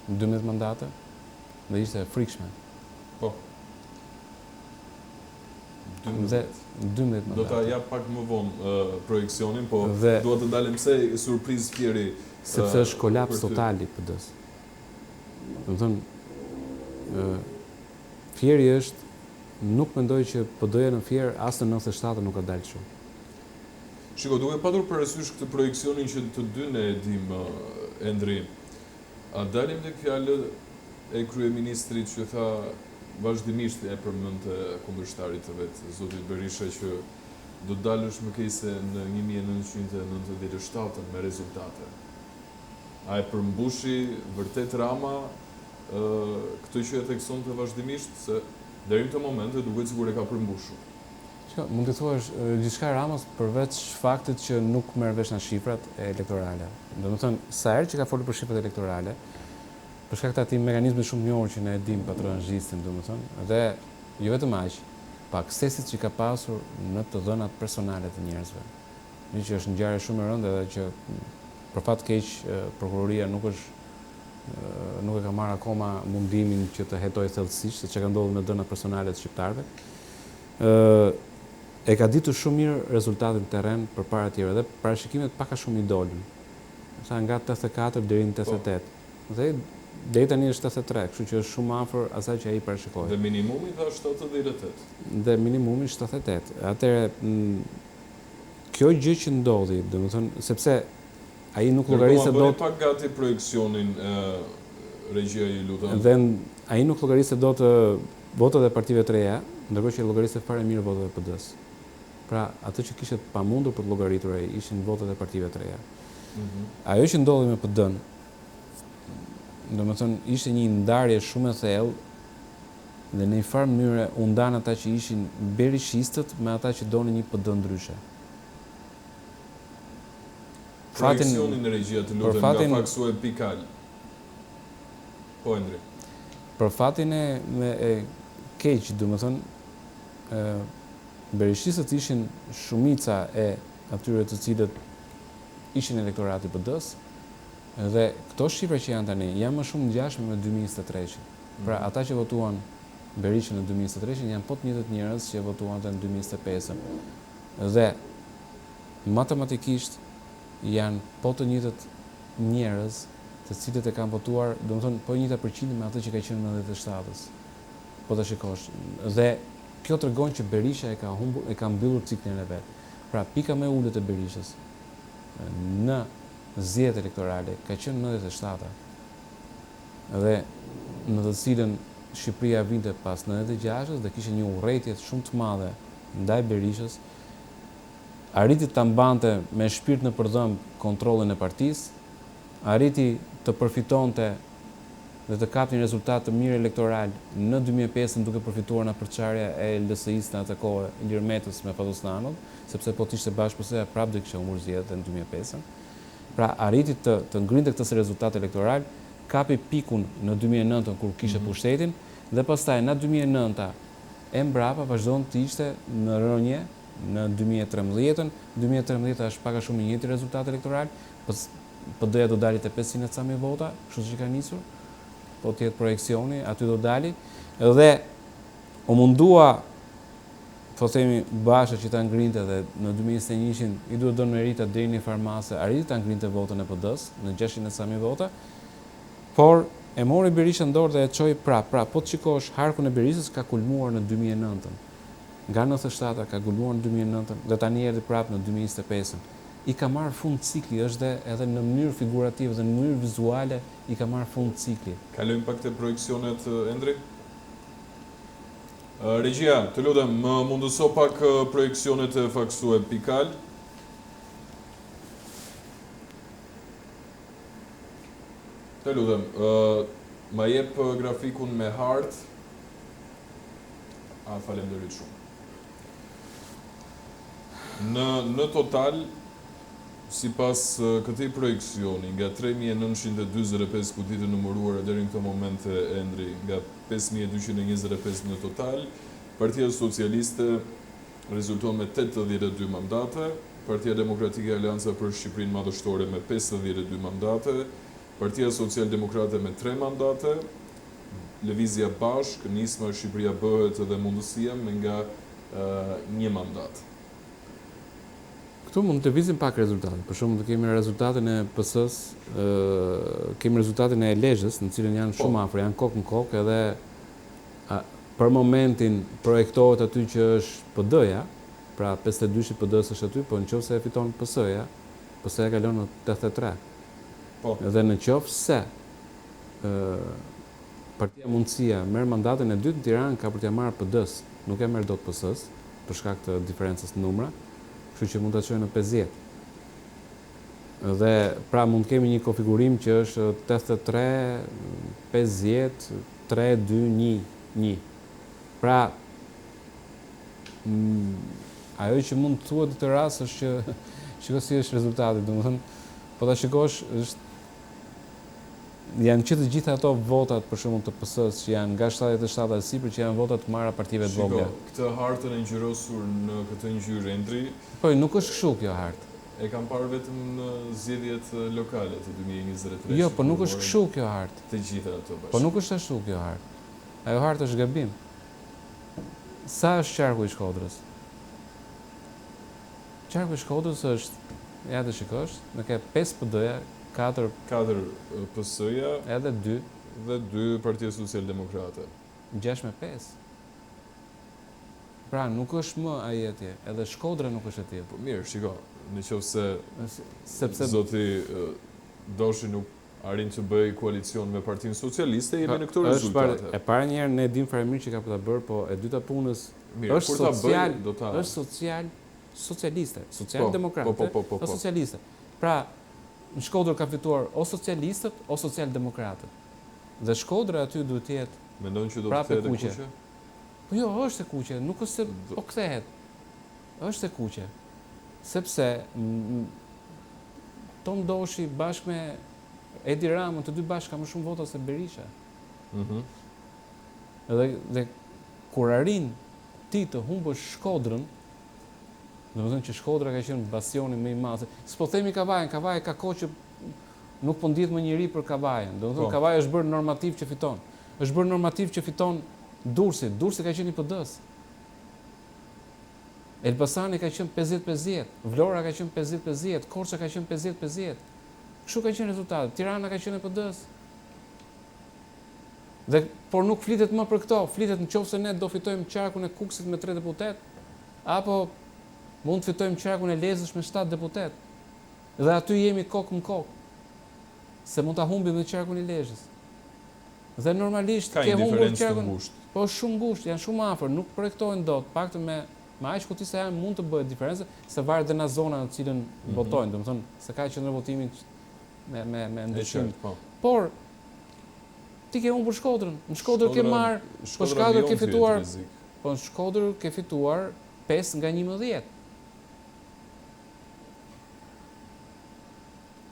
12 mandate dhe ishte e frikshme. Po. 12. Dhe 12 mandate. Do ta jap pak më vonë projeksionin, po Dhe- dua të ndalem pse surprizë Fieri. Sepse është kolaps për ty. total i PD-s. Do të thënë, Fieri nuk mendoj që PD-ja në Fier as në 97 nuk ka dalë shumë. Shiko, duke patur parasysh këtë projeksionin që të dy ne e dim, Endri, a dalim tek fjalë e kryeministrit që tha vazhdimisht e përmend të kundërshtarit të vet, zotit Berisha, që do të dalësh më keq se në 1997 me rezultate. A e përmbushi vërtet Rama këtë që e theksonte vazhdimisht, se deri në këtë moment duket sikur e ka përmbushur. Që mund të thuash gjithçka Ramës përveç faktit që nuk merr vesh në shifrat elektorale. Domethënë, sa herë që ka folur për shifrat elektorale, për shkak të atij mekanizmi shumë njohur që ne e dim patronazhistin, domethënë, dhe jo vetëm aq, pa aksesit që ka pasur në të dhënat personale të njerëzve. Një që është ngjarje shumë e rëndë edhe që për fat keq prokuroria nuk e ka marrë akoma mundimin që të hetojë thellësisht se çka ka ndodhur me dhënat personale të shqiptarëve. E ka ditur shumë mirë rezultatin në terren përpara të tjerëve dhe parashikimet pak a shumë i dolën. Sa nga 84 deri në 88. Dhe deri tani është 83, kështu që është shumë afër asaj që ai parashikoi. Dhe minimumi tha 78. Dhe minimumi 78. Atëherë kjo gjë që ndodhi, domethënë sepse ai nuk llogarisë dot pak gati projeksionin regjia ju lutem. Dhe ai nuk llogarisë dot votat e partive të reja, ndërkohë që llogarisë fare mirë votat e PD-s. Pra, atë që kishte pamundur për të llogaritur ai ishin votat e partive të reja. Ajo që ndodhi me PD-n, domethënë ishte një ndarje shumë e thellë dhe në një farë mënyrë u ndan ata që ishin berishistët me ata që donin një PD ndryshe. Projeksionin e regjia të lutem nga faksu e pikal. Po, Endri. Për fatin e keq, domethënë berishistët ishin shumica e atyre të cilët ishin elektorati PD-s dhe këto shifra që janë tani janë më shumë ngjashme me 2023. Pra ata që votuan Berishën në 2023 janë po të njëjtët njerëz që votuan në 2025. Dhe matematikisht janë po të njëjtët njerëz të cilët e kanë votuar, domethënë po 1% me atë që ka qenë në 97-s. Po ta shikosh. Dhe kjo tregon që Berisha e ka mbyllur ciklin e vet. Pra pika më e ulët e Berishës në zgjedhjet elektorale ka qenë 97. Dhe në të cilën Shqipëria vinte pas 96-s dhe kishte një urrëtie shumë të madhe ndaj Berishës, arriti ta mbante me shpirt në përdhëm kontrollin e partisë, arriti të përfitonte dhe të kapte një rezultat të mirë elektoral në 2005 duke përfituar nga përçarja e LDS-së në atë kohë Ilir Metës me Fatosnanov, sepse po të ishte bashkë PS-ja prapë do kishte humbur zgjedhjet në 2005. Pra arriti të ngrinte këtë rezultat elektoral, kapi pikun në 2009 kur kishte pushtetin dhe pastaj në 2009 e mbrapa vazhdon të ishte në rënje në 2013. 2013 është pak a shumë i njëjti rezultat elektoral, PD-ja do dali te 500 ca mijë vota, kështu që ka nisur. Po të jetë projeksioni, aty do dali. Dhe u mundua, po themi, Basha që ta ngrinte dhe në 2021 i duhet dhënë merita deri në farmase, arriti ta ngrinte votën e PD-s në 600 ca mijë vota. Por e mori Berisha dorë dhe e çoi prap. Pra, po të shikosh harkun e Berishës ka kulmuar në 2009. Nga 97 ka kulmuar në 2009 dhe tani erdhi prap në 2025. I ka marrë fund cikli, është edhe në mënyrë figurative dhe në mënyrë vizuale i ka marrë fund cikli. Kalojmë pak te projeksionet, Endri. Regjia, të lutem, më mundëso pak projeksionet e faksu e pikal. Të lutem, ma jep grafikun me hartë. Faleminderit shumë. Në total, sipas këtij projeksioni, nga 3.945 kutit të numëruara deri në këtë moment, Endri, nga 5.225 në total, Partia Socialiste rezulton me 82 mandate, Partia Demokratike Aleanca për Shqipërinë Madhështore me 52 mandate, Partia Social-Demokrate me 3 mandate, Lëvizja Bashk, Nisma Shqipëria Bëhet dhe Mundësia me nga 1 mandat. Këtu mund të vizim pak rezultate. Për shembull, të kemi rezultatin e PS-s, kemi rezultatin e Lezhës, në cilën janë shumë afër, janë kokë në kokë, edhe për momentin projektohet aty që është PD-ja, pra 52-shi PD-s është aty, po nëse e fiton PS-ja, PS-ja kalon në 83. Po. Dhe në qoftë se Partia Mundësia merr mandatin e dytë në Tiranë, ka për t'ia marrë PD-s, nuk e merr dot PS-s për shkak të diferencës numra. Kështu që mund të çojë në 50. Dhe pra mund të kemi një konfigurim që është 83, 50, 3, 2, 1, 1. Pra, ajo që mund të thuhet në këtë rast është që shiko si është rezultati, domethënë, po ta shikosh janë që të gjitha ato votat për shembull të PS-s që janë nga 77 dhe sipër që janë votat të marra partive të vogla. Këtë hartën e ngjyrosur në këtë ngjyrë Endri. Po nuk është kështu kjo hartë. E kam parë vetëm në zgjedhjet lokale të 2023. Jo, po nuk është kështu kjo hartë. Të gjitha ato bashkë. Po nuk është ashtu kjo hartë. Ajo hartë është gabim. Sa është qarku i Shkodrës? Qarku i Shkodrës është, ja të shikosh, në ke 5 PD-ja, 4 PS-ja edhe 2 dhe 2 Partia Social-Demokrate. 6 me 5. Pra nuk është më ai atje, edhe Shkodra nuk është atje. Po mirë, shiko, nëse sepse zoti Doshi nuk arrin të bëj koalicion me Partinë Socialiste, jemi në këto rezultate. E para një herë ne dim fare mirë që ka për ta bërë, po e dyta punës mirë, është kur ta social, bëj do ta është socialiste, social-demokrate, po. socialiste. Pra, në Shkodër ka fituar o socialistët o social-demokratët. Dhe Shkodra aty duhet të jetë. Mendon që do të kthehet e kuqe? Po jo, është e kuqe, nuk është se po kthehet. Është e kuqe. Sepse Tom Doshi bashkë me Edi Ramën, të dy bashkë ka më shumë vota se Berisha. Dhe kur arrin ti të humbësh Shkodrën, domethënë që Shkodra ka qenë bastioni më i madh. S'po themi Kavajën, Kavaja ka kohë që nuk po ndihet më njëri për Kavajën. Domethënë Kavaja është bërë normativ që fiton. Është bërë normativ që fiton Durrësi. Durrësi ka qenë i PD-s. Elbasani ka qenë 50-50, Vlora ka qenë 50-50, Korça ka qenë 50-50. Kështu ka qenë rezultati. Tirana ka qenë e PD-s. Por nuk flitet më për këto, flitet nëse ne do fitojmë qarkun e Kukësit me 3 deputet, apo mund të fitojmë qarkun e Lezhës me 7 deputet. Dhe aty jemi kokë në kokë. Se mund ta humbim edhe qarkun e Lezhës. Dhe normalisht ke humbur qarkun. Po shumë ngushtë, janë shumë afër, nuk projektojnë dot, paktën me aq kuti sa janë mund të bëhet diferencë, se varet dhe nga zona në cilën votojnë, domethënë se ka qendër votimin me ndryshim. Por ti ke humbur Shkodrën. Në Shkodër ke marr, po Shkodër ke fituar. Po në Shkodër ke fituar 5 nga 11.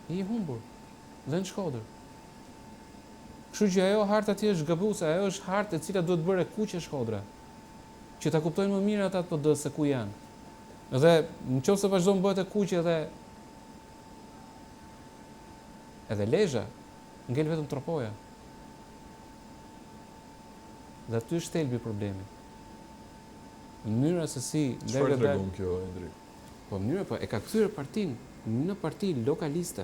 I humbur. Dhe në Shkodër. Kështu që ajo harta atje është gabuese, ajo është hartë e cila duhet bërë kuqe Shkodra. Që ta kuptojnë më mirë ata të PD se ku janë. Dhe nëse vazhdon bëhet e kuqe edhe Lezhë, ngel vetëm Tropoja. Dhe aty është thelbi i problemit. Mënyra se si çfarë tregon kjo, Endri? Po mënyra e ka kthyer partinë në parti lokaliste.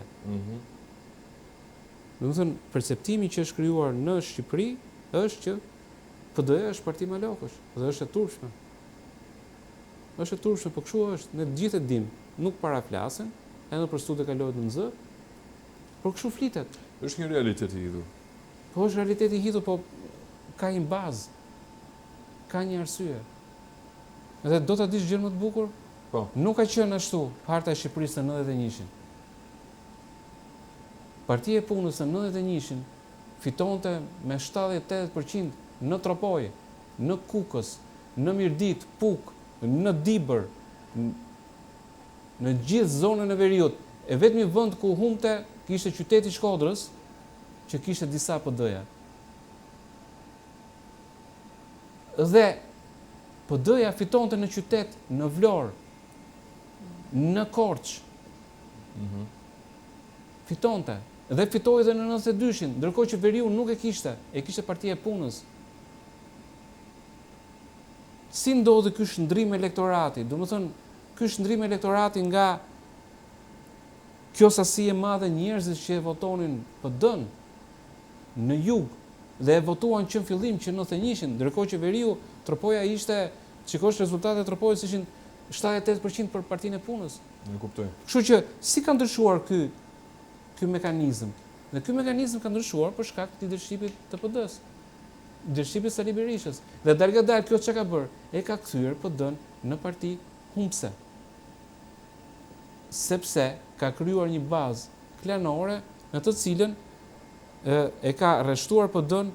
Domethënë, perceptimi që është krijuar në Shqipëri është që PD-ja është parti malokësh dhe është e turpshme. Është e turpshme, po kështu është, ne të gjithë e dim, nuk paraflasen, edhe për stude kalohet në zë, por kështu flitet. Është një realitet i hidhur. Po është realitet i hidhur, po ka një bazë. Ka një arsye. Edhe do ta dish gjë më të bukur? Po. Nuk ka qenë ashtu harta e Shqipërisë në 91-shin. Partia e Punës në 91-shin fitonte me 70-80% në Tropojë, në Kukës, në Mirdit, Puk, në Dibër, në gjithë zonën e Veriut. E vetmi vend ku humbte kishte qyteti Shkodrës, që kishte disa PD-ja. Dhe PD-ja fitonte në qytet, në Vlorë, në Korçë. Fitonte. Dhe fitoi edhe në 92-shin, ndërkohë që Veriu nuk e kishte Partia e Punës. Si ndodhi ky shndrim elektorati? Domethënë, ky shndrim elektorati nga kjo sasi e madhe njerëzish që e votonin PD-n në jug dhe e votuan që në fillim që 91-shin, ndërkohë që Veriu, tropoja ishte, shikosh rezultatet e tropojës ishin 78% për Partinë e Punës. Nuk kuptoj. Kështu që si ka ndryshuar ky mekanizëm? Dhe ky mekanizëm ka ndryshuar për shkak të leadershipit të PD-s. Leadershipit Sali Berishës. Dhe dalë kjo çka ka bërë? E ka kthyer PD-n në parti humbse. Sepse ka krijuar një bazë klanore në të cilën e ka rreshtuar PD-n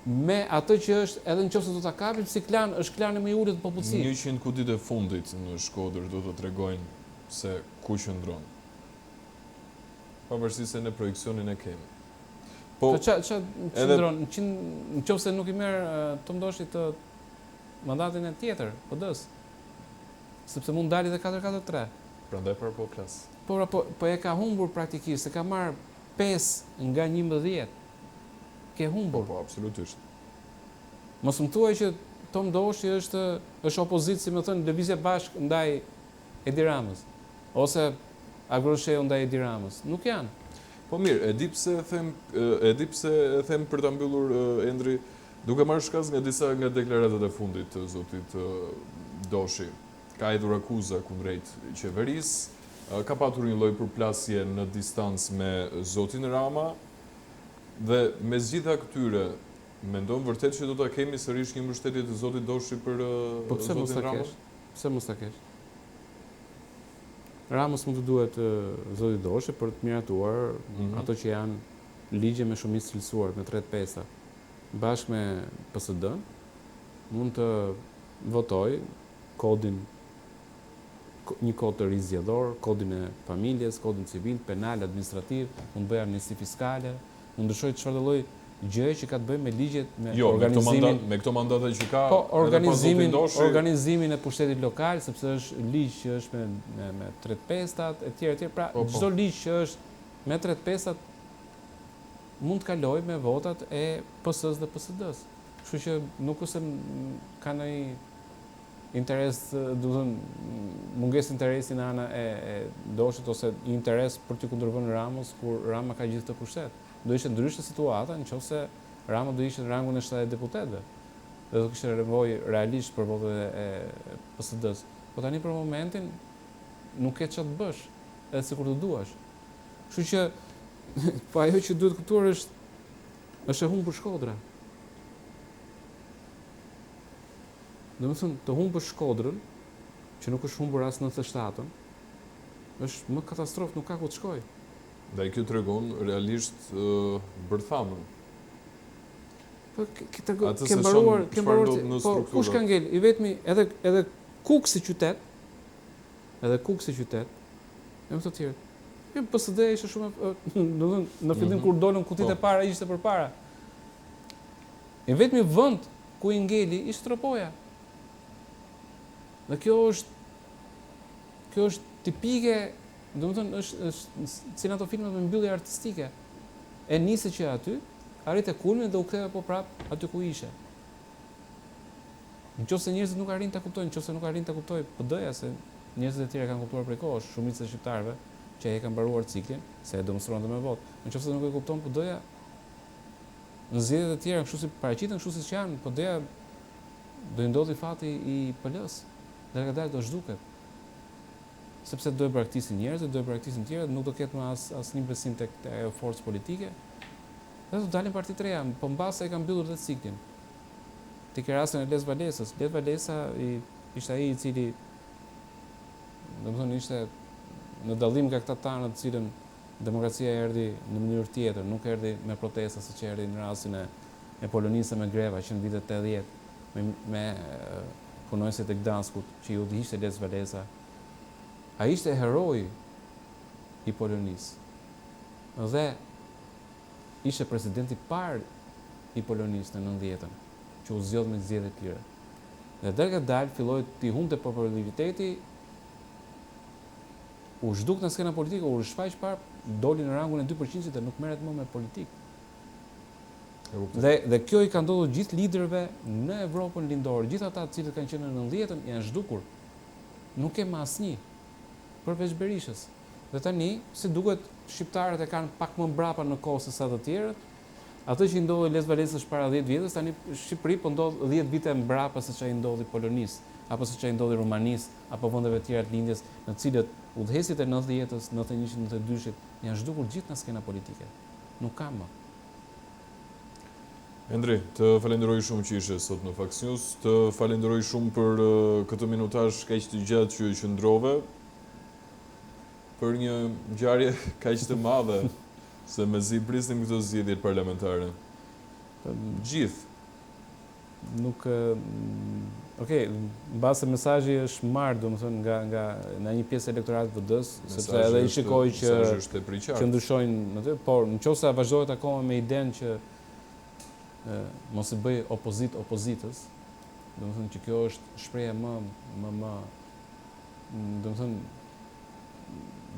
me atë që është, edhe nëse do ta kapim si klan, është klani më i ulët në popullsi. 100 kutit e fundit në Shkodër do të tregojnë se ku qëndron. Pavarësisht se në projekcionin e kemi. Po ç'a qëndron, nëse nuk i merr të ndoshi të mandatin e tjetër, PD-s. Sepse mund dalë edhe 4-4-3. Prandaj po flas. Po e ka humbur praktikisht, se ka marr 5 nga 11. Ke humbur. Po, absolutisht. Mos më thuaj që Tom Doshi është opozitë, si më thënë, lëvizje bashkë ndaj Edi Ramës, ose Agrosheu ndaj Edi Ramës. Nuk janë. Po mirë, e di pse e them për ta mbyllur Endri, duke marrë shkas nga disa nga deklaratat e fundit të zotit Doshi. Ka hedhur akuza kundrejt qeverisë, ka patur një lloj përplasje në distancë me zotin Rama, dhe mes gjitha këtyre, mendon vërtet që do ta kemi sërish një mbështetje të zotit Doshi për zotin Rama? Pse mos ta kesh? Ramës mund të duhet zotit Doshi për të miratuar ato që janë ligje me shumicë cilësuar, me 3/5, bashkë me PSD-n, mund të votoj kodin, një kod të ri zgjedhor, kodin e familjes, kodin civil, penal, administrativ, mund bëj amnesti fiskale, mund ndryshoj çfarëdo lloj gjë që ka të bëjë me ligjet, me organizimin, me këto mandate që ka, po organizimin e pushtetit lokal, sepse është ligj që është me 3/5 etj. Pra çdo ligj që është me 3/5 mund të kalojë me votat e PS-s dhe PSD-s. Kështu që nuk ose ka ndonjë interes, do të thënë, mungesë interesi në ana e Doshit ose interes për të kundërvënë Ramës kur Rama ka gjithë të pushtet. Do ishte ndryshe situata nëse Rama do ishte në rangun e 70 deputetëve dhe do kishte nevojë realisht për votat e PSD-s. Po tani për momentin nuk ke çfarë të bësh, edhe sikur të duash. Kështu që po ajo që duhet kuptuar është e humbur Shkodra. Domethënë, të humbësh Shkodrën, që nuk është humbur as 97-ën, është më katastrofë, nuk ka ku të shkojë. Dhe kjo tregon realisht bërthamën. Po ke mbaruar, po kush ka ngel? I vetmi edhe Kuk si qytet, e më të tjerë. PSD ishte shumë, në fillim kur dolën kutit e para ishte përpara. I vetmi vend ku i ngeli ishte Tropoja. Dhe kjo është tipike, domethënë është si në ato filmat me mbyllje artistike. E nisi që aty, arrit e kulmin dhe u ktheve po prap aty ku ishe. Nëse njerëzit nuk arrin ta kuptojnë, nëse nuk arrin ta kuptojë PD-ja, se njerëzit e tjerë kanë kuptuar prej kohësh, shumica e shqiptarëve që e kanë mbaruar ciklin, se e demonstronte me votë. Nëse nuk e kupton PD-ja, në zgjedhjet e tjera, kështu si paraqiten, kështu siç janë, PD-ja do i ndodhi fati i PL-s. Dhe nga dalë do zhduket. Sepse do e braktisin njerëzit, do e braktisin tjerë, nuk do ketë më asnjë besim tek ajo forcë politike. Dhe do dalin parti të reja, po mbase e kanë mbyllur dhe ciklin. Te ke rastin e Les Valesës. Les Valesa ishte ai i cili, domethënë, ishte në dallim nga këta tanë të cilën demokracia erdhi në mënyrë tjetër, nuk erdhi me protesta siç erdhi në rastin e Polonisë me greva që në vitet 80 me punonësit e Gdanskut, që ju ishte Les Valesa. Ai ishte heroi i Polonisë. Dhe ishte presidenti i parë i Polonisë në 90-ën, që u zgjodh me zgjedhje të lira. Dhe deri dalë filloi të humbte populariteti u zhduk në skena politike, u shfaq parë, doli në rangun e 2% dhe nuk merret më me politikë. Dhe kjo i ka ndodhur gjithë liderëve në Evropën lindore, gjithë ata të cilët kanë qenë në 90-ën janë zhdukur. Nuk ke më asnjë përveç Berishës. Dhe tani, si duket, shqiptarët e kanë pak më mbrapa në kohë se sa të tjerët. Atë që i ndodhi Lez Valensës para 10 vjetës, tani Shqipëri po ndodh 10 vite mbrapa se çfarë i ndodhi Polonisë, apo se çfarë i ndodhi Rumanisë, apo vendeve tjera të lindjes, në të cilët udhëheqësit e 90-s, 91-shit, 92-shit janë zhdukur gjithë në skena politike. Nuk ka më. Endri, të falenderoj shumë që ishe sot në Fax News, të falenderoj shumë për këtë minutazh kaq të gjatë që qëndrove, për një ngjarje kaq të madhe, se mezi prisnim këto zgjedhjet parlamentare. Gjithë. Nuk, okej, mbase mesazhi është marrë, domethënë nga një pjesë elektorat VD-s, sepse edhe i shikoj që ndryshojnë në të, por nëse vazhdohet akoma me idenë që mos i bëj opozitës, domethënë që kjo është shpreha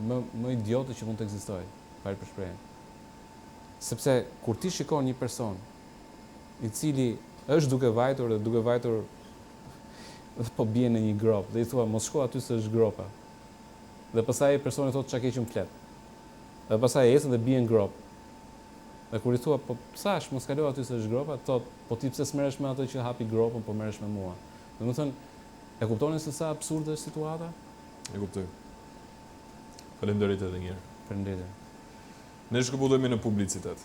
më idiote që mund të ekzistojë, fal për shprehjen. Sepse kur ti shikon një person i cili është duke vajtur dhe po bie në një grop dhe i thua mos shko aty se është gropa. Dhe pastaj personi thotë çka keq flet. Dhe pastaj ecën dhe bie në grop. Dhe kur i thua po psash mos kalo aty se është gropa, thotë po ti pse s'merresh me atë që hapi gropën, po merresh me mua. Domethënë, e kuptoni se sa absurde është situata? E kuptoj. Faleminderit edhe një herë. Faleminderit. Ne shkëputemi në publicitet.